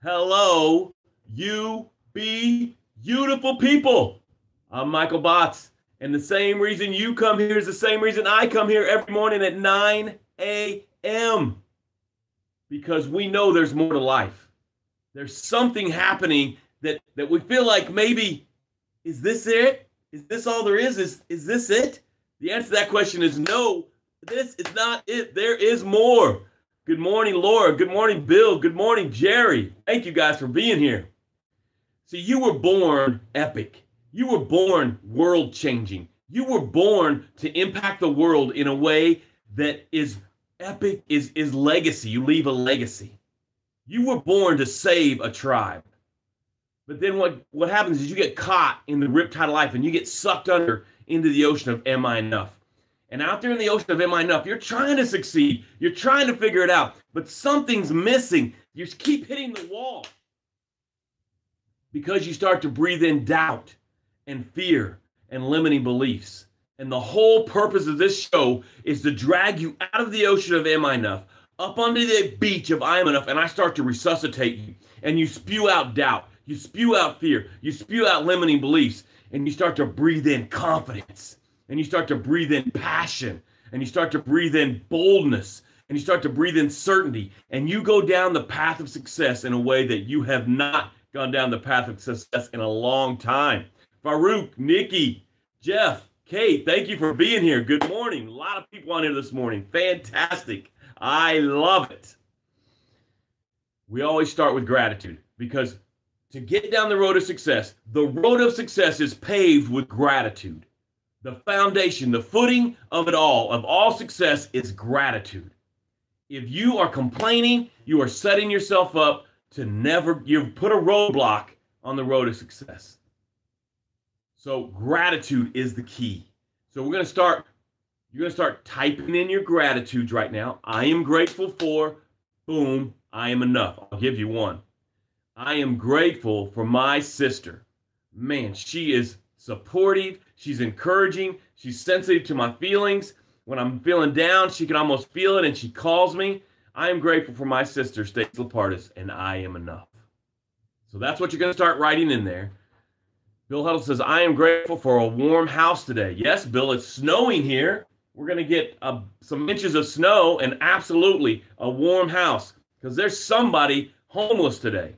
Hello, you be beautiful people. I'm Michael Botts, and the same reason you come here is the same reason I come here every morning at 9 a.m. because we know there's more to life. There's something happening that we feel like maybe, is this it? Is this all there is? Is this it? The answer to that question is no, this is not it. There is more. Good morning, Laura. Good morning, Bill. Good morning, Jerry. Thank you guys for being here. See, you were born epic. You were born world changing. You were born to impact the world in a way that is epic, is legacy. You leave a legacy. You were born to save a tribe. But then what happens is you get caught in the riptide of life and you get sucked under into the ocean of am I enough? And out there in the ocean of am I enough, you're trying to succeed. You're trying to figure it out, but something's missing. You keep hitting the wall because you start to breathe in doubt and fear and limiting beliefs. And the whole purpose of this show is to drag you out of the ocean of am I enough, up onto the beach of I am enough, and I start to resuscitate you. And you spew out doubt. You spew out fear. You spew out limiting beliefs. And you start to breathe in confidence. And you start to breathe in passion. And you start to breathe in boldness. And you start to breathe in certainty. And you go down the path of success in a way that you have not gone down the path of success in a long time. Farouk, Nikki, Jeff, Kate, thank you for being here. Good morning. A lot of people on here this morning. Fantastic. I love it. We always start with gratitude because to get down the road of success, the road of success is paved with gratitude. The foundation, the footing of it all, of all success, is gratitude. If you are complaining, you are setting yourself up to never, you've put a roadblock on the road of success. So gratitude is the key. So you're going to start typing in your gratitudes right now. I am grateful for, boom, I am enough. I'll give you one. I am grateful for my sister. Man, she is supportive. She's encouraging. She's sensitive to my feelings. When I'm feeling down, she can almost feel it, and she calls me. I am grateful for my sister, Stacey Lapartis, and I am enough. So that's what you're going to start writing in there. Bill Huddle says, I am grateful for a warm house today. Yes, Bill, it's snowing here. We're going to get some inches of snow and absolutely a warm house because there's somebody homeless today.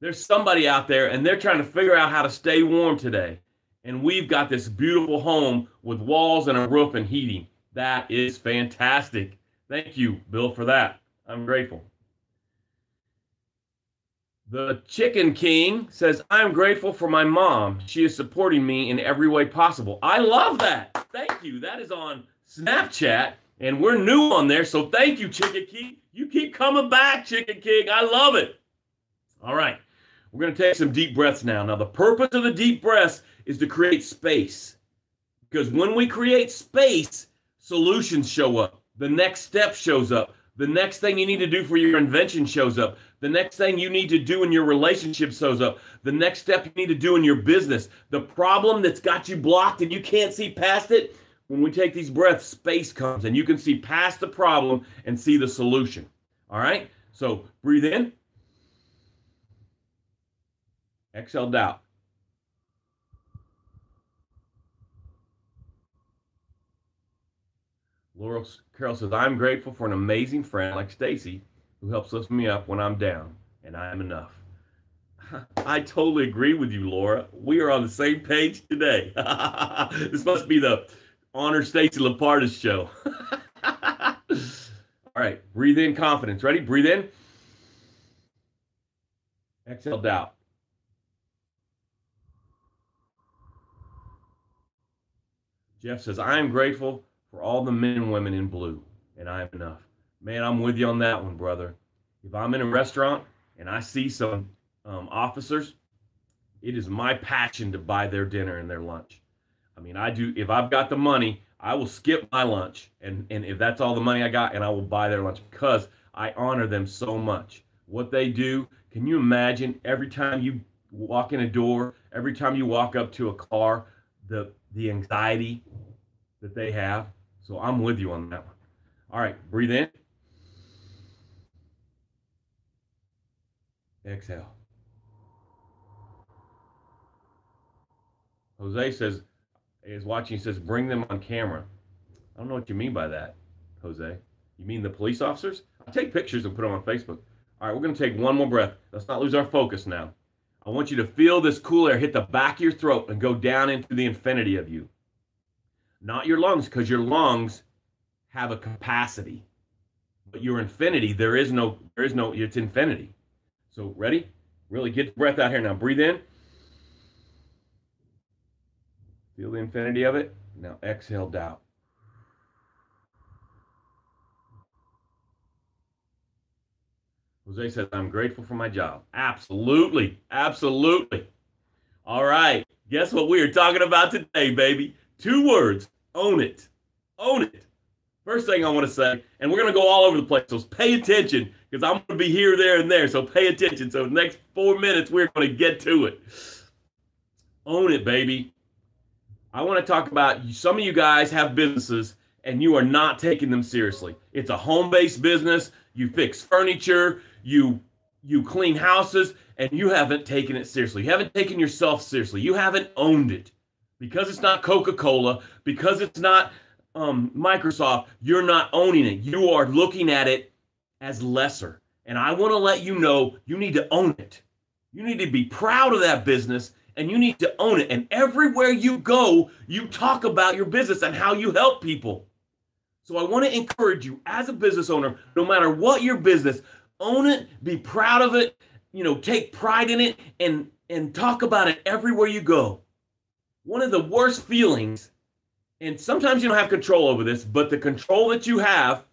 There's somebody out there, and they're trying to figure out how to stay warm today. And we've got this beautiful home with walls and a roof and heating. That is fantastic. Thank you, Bill, for that. I'm grateful. The Chicken King says, I'm grateful for my mom. She is supporting me in every way possible. I love that. Thank you. That is on Snapchat, and we're new on there, so thank you, Chicken King. You keep coming back, Chicken King. I love it. All right. We're going to take some deep breaths now. Now, the purpose of the deep breaths is to create space. Because when we create space, solutions show up. The next step shows up. The next thing you need to do for your invention shows up. The next thing you need to do in your relationship shows up. The next step you need to do in your business. The problem that's got you blocked and you can't see past it, when we take these breaths, space comes and you can see past the problem and see the solution. All right? So breathe in. Exhale, doubt. Laurel Carroll says, I'm grateful for an amazing friend like Stacy who helps lift me up when I'm down, and I am enough. I totally agree with you, Laura. We are on the same page today. This must be the Honor Stacey Lapartis show. All right, breathe in confidence. Ready? Breathe in. Exhale, doubt. Jeff says, I am grateful for all the men and women in blue, and I am enough. Man, I'm with you on that one, brother. If I'm in a restaurant and I see some officers, it is my passion to buy their dinner and their lunch. I mean, I do. If I've got the money, I will skip my lunch, and if that's all the money I got, and I will buy their lunch because I honor them so much. What they do, can you imagine every time you walk in a door, every time you walk up to a car, the anxiety that they have? So I'm with you on that one. All right, breathe in. Exhale. Jose says, is watching, he says, bring them on camera. I don't know what you mean by that, Jose. You mean the police officers? I'll take pictures and put them on Facebook. All right, we're going to take one more breath. Let's not lose our focus now. I want you to feel this cool air hit the back of your throat and go down into the infinity of you. Not your lungs, because your lungs have a capacity. But your infinity, it's infinity. So ready? Really get the breath out here now. Breathe in. Feel the infinity of it. Now exhale doubt. Jose says, I'm grateful for my job. Absolutely. Absolutely. All right. Guess what we are talking about today, baby? 2 words. Own it. Own it. First thing I want to say, and we're going to go all over the place, so pay attention, because I'm going to be here, there, and there, so pay attention. So the next 4 minutes, we're going to get to it. Own it, baby. I want to talk about, some of you guys have businesses, and you are not taking them seriously. It's a home-based business. You fix furniture. You clean houses, and you haven't taken it seriously. You haven't taken yourself seriously. You haven't owned it. Because it's not Coca-Cola, because it's not Microsoft, you're not owning it. You are looking at it as lesser. And I want to let you know, you need to own it. You need to be proud of that business, and you need to own it. And everywhere you go, you talk about your business and how you help people. So I want to encourage you as a business owner, no matter what your business, own it, be proud of it, take pride in it, and talk about it everywhere you go. One of the worst feelings, and sometimes you don't have control over this, but the control that you have,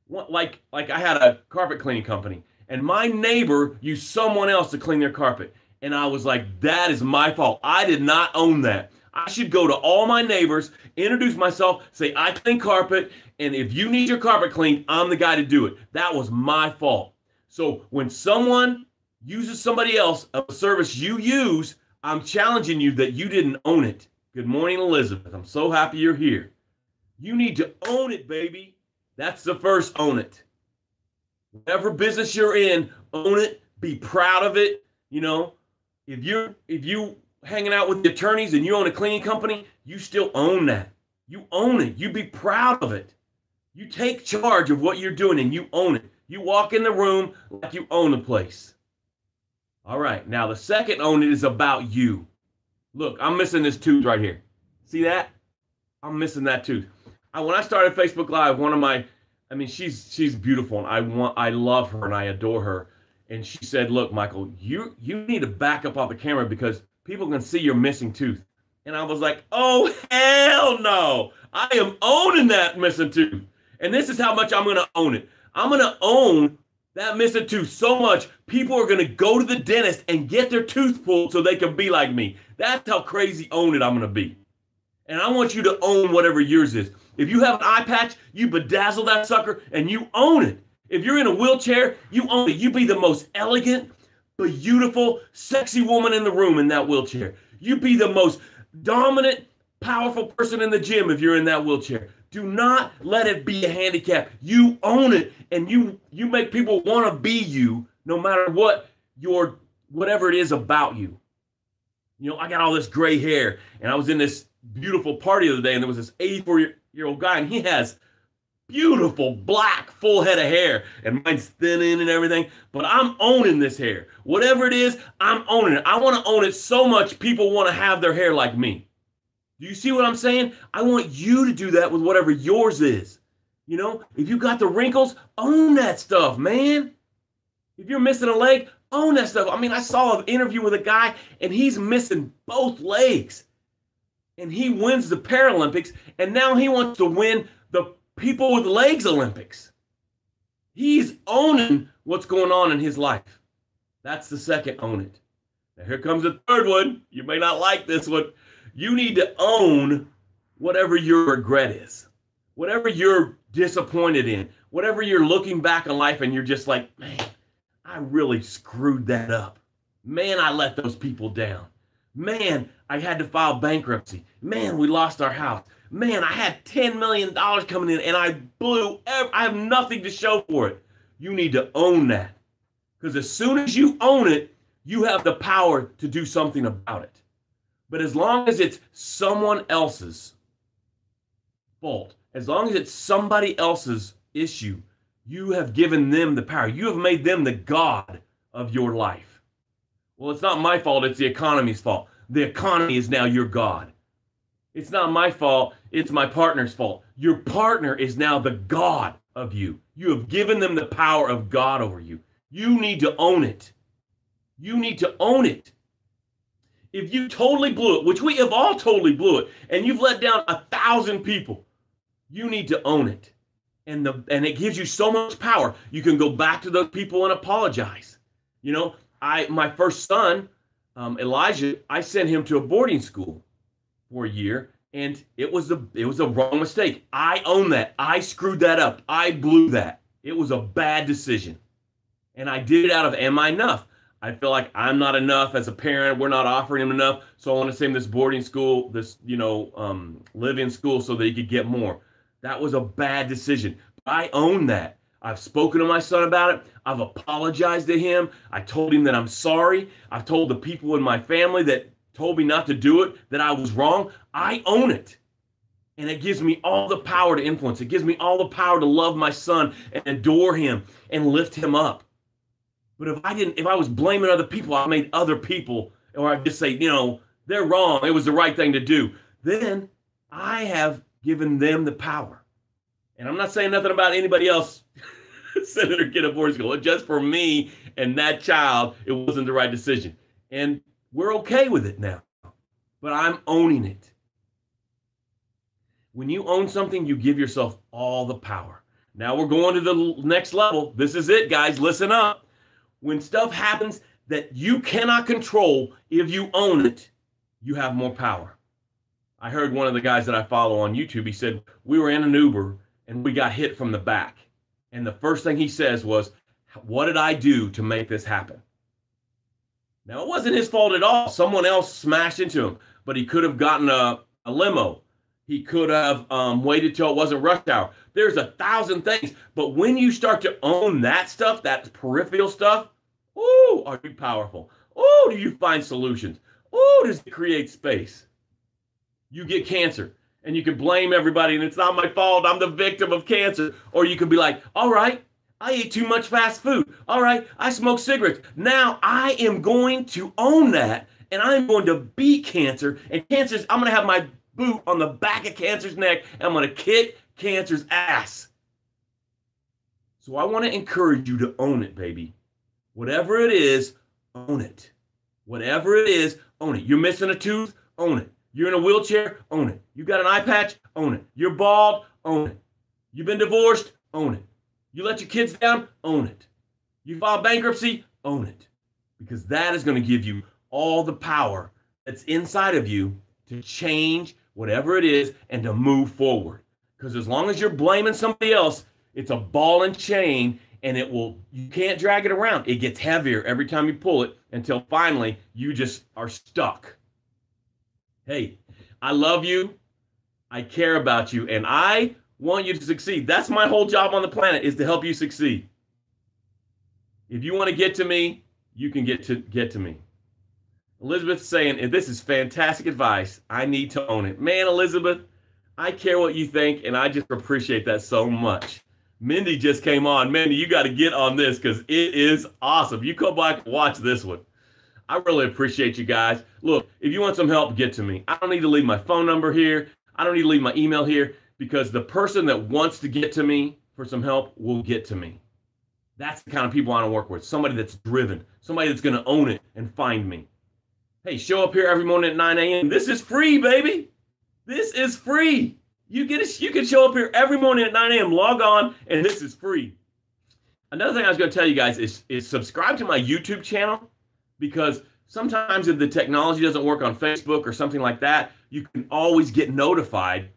like I had a carpet cleaning company, and my neighbor used someone else to clean their carpet. And I was like, that is my fault. I did not own that. I should go to all my neighbors, introduce myself, say, I clean carpet, and if you need your carpet cleaned, I'm the guy to do it. That was my fault. So when someone uses somebody else, a service you use, I'm challenging you that you didn't own it. Good morning, Elizabeth. I'm so happy you're here. You need to own it, baby. That's the first own it. Whatever business you're in, own it. Be proud of it. If you hanging out with the attorneys and you own a cleaning company, you still own that. You own it. You be proud of it. You take charge of what you're doing and you own it. You walk in the room like you own the place. All right. Now, the second own it is about you. Look, I'm missing this tooth right here. See that? I'm missing that tooth. When I started Facebook Live, she's beautiful, and I love her and I adore her. And she said, look, Michael, you need to back up off the camera because people can see your missing tooth. And I was like, oh, hell no. I am owning that missing tooth. And this is how much I'm going to own it. I'm going to own that missing tooth so much, people are going to go to the dentist and get their tooth pulled so they can be like me. That's how crazy own it I'm going to be. And I want you to own whatever yours is. If you have an eye patch, you bedazzle that sucker and you own it. If you're in a wheelchair, you own it. You be the most elegant, beautiful, sexy woman in the room in that wheelchair. You be the most dominant, powerful person in the gym if you're in that wheelchair. Do not let it be a handicap. You own it, and you make people want to be you no matter what whatever it is about you. I got all this gray hair, and I was in this beautiful party the other day, and there was this 84-year-old guy, and he has beautiful black full head of hair, and mine's thinning and everything, but I'm owning this hair. Whatever it is, I'm owning it. I want to own it so much people want to have their hair like me. Do you see what I'm saying? I want you to do that with whatever yours is. If you got the wrinkles, own that stuff, man. If you're missing a leg, own that stuff. I saw an interview with a guy, and he's missing both legs. And he wins the Paralympics, and now he wants to win the People with Legs Olympics. He's owning what's going on in his life. That's the second own it. Now here comes the third one. You may not like this one. You need to own whatever your regret is, whatever you're disappointed in, whatever you're looking back on life and you're just like, man, I really screwed that up. Man, I let those people down. Man, I had to file bankruptcy. Man, we lost our house. Man, I had $10 million coming in and I blew. I have nothing to show for it. You need to own that Because as soon as you own it, you have the power to do something about it. But as long as it's someone else's fault, as long as it's somebody else's issue, you have given them the power. You have made them the God of your life. Well, it's not my fault. It's the economy's fault. The economy is now your God. It's not my fault. It's my partner's fault. Your partner is now the God of you. You have given them the power of God over you. You need to own it. You need to own it. If you totally blew it, which we have all totally blew it, and you've let down 1,000 people, you need to own it. And it gives you so much power. You can go back to those people and apologize. You know, my first son, Elijah, I sent him to a boarding school for a year, and it was a wrong mistake. I own that. I screwed that up. I blew that. It was a bad decision. And I did it out of, am I enough? I feel like I'm not enough as a parent. We're not offering him enough. So I want to send him this boarding school, this, live-in school so that he could get more. That was a bad decision. I own that. I've spoken to my son about it. I've apologized to him. I told him that I'm sorry. I've told the people in my family that told me not to do it, that I was wrong. I own it. And it gives me all the power to influence. It gives me all the power to love my son and adore him and lift him up. But if I was blaming other people, I made other people, or I just say, they're wrong. It was the right thing to do. Then I have given them the power. And I'm not saying nothing about anybody else sending their kid to boarding school. Just for me and that child, it wasn't the right decision. And we're okay with it now. But I'm owning it. When you own something, you give yourself all the power. Now we're going to the next level. This is it, guys. Listen up. When stuff happens that you cannot control, if you own it, you have more power. I heard one of the guys that I follow on YouTube, he said, we were in an Uber and we got hit from the back. And the first thing he says was, what did I do to make this happen? Now, it wasn't his fault at all. Someone else smashed into him, but he could have gotten a limo. He could have waited till it wasn't rush hour. There's 1,000 things. But when you start to own that stuff, that peripheral stuff, ooh, are you powerful? Ooh, do you find solutions? Ooh, does it create space? You get cancer, and you can blame everybody, and it's not my fault. I'm the victim of cancer. Or you could be like, all right, I ate too much fast food. All right, I smoke cigarettes. Now I am going to own that, and I'm going to beat cancer. And I'm going to have my boot on the back of cancer's neck, and I'm going to kick cancer's ass. So I want to encourage you to own it, baby. Whatever it is, own it. Whatever it is, own it. You're missing a tooth, own it. You're in a wheelchair, own it. You got an eye patch, own it. You're bald, own it. You've been divorced, own it. You let your kids down, own it. You filed bankruptcy, own it. Because that is going to give you all the power that's inside of you to change whatever it is and to move forward. Because as long as you're blaming somebody else, it's a ball and chain, and you can't drag it around. It gets heavier every time you pull it until finally you just are stuck. Hey, I love you. I care about you, and I want you to succeed. That's my whole job on the planet, is to help you succeed. If you want to get to me, you can get to me. Elizabeth's saying, this is fantastic advice. I need to own it. Man, Elizabeth, I care what you think, and I just appreciate that so much. Mindy just came on. Mindy, you got to get on this because it is awesome. You go back and watch this one. I really appreciate you guys. Look, if you want some help, get to me. I don't need to leave my phone number here. I don't need to leave my email here, because the person that wants to get to me for some help will get to me. That's the kind of people I want to work with. Somebody that's driven. Somebody that's going to own it and find me. Hey, show up here every morning at 9 a.m. This is free, baby. This is free. You can show up here every morning at 9 a.m. Log on, and this is free. Another thing I was going to tell you guys is subscribe to my YouTube channel, because sometimes if the technology doesn't work on Facebook or something like that, you can always get notified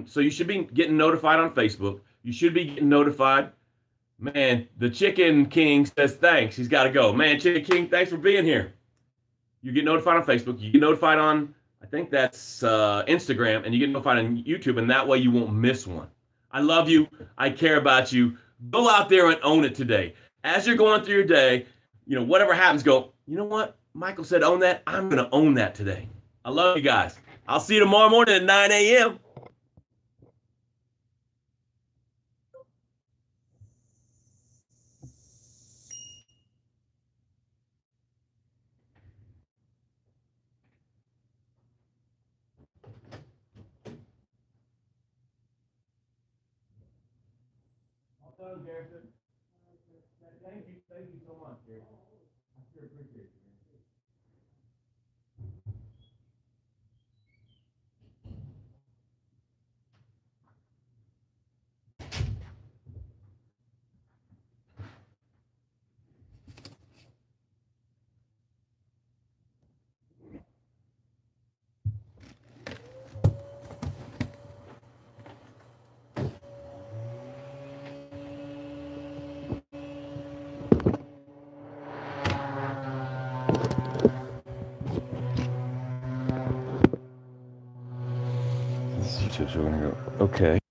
so you should be getting notified on Facebook. You should be getting notified. Man, the Chicken King says thanks. He's got to go. Man, Chicken King, thanks for being here. You get notified on Facebook. You get notified on, I think that's Instagram, and you get notified on YouTube, and that way you won't miss one. I love you. I care about you. Go out there and own it today. As you're going through your day, whatever happens, go, you know what? Michael said own that. I'm going to own that today. I love you guys. I'll see you tomorrow morning at 9 a.m. Thank you so much, Garrison. I sure appreciate it. YouTube's going to go, okay.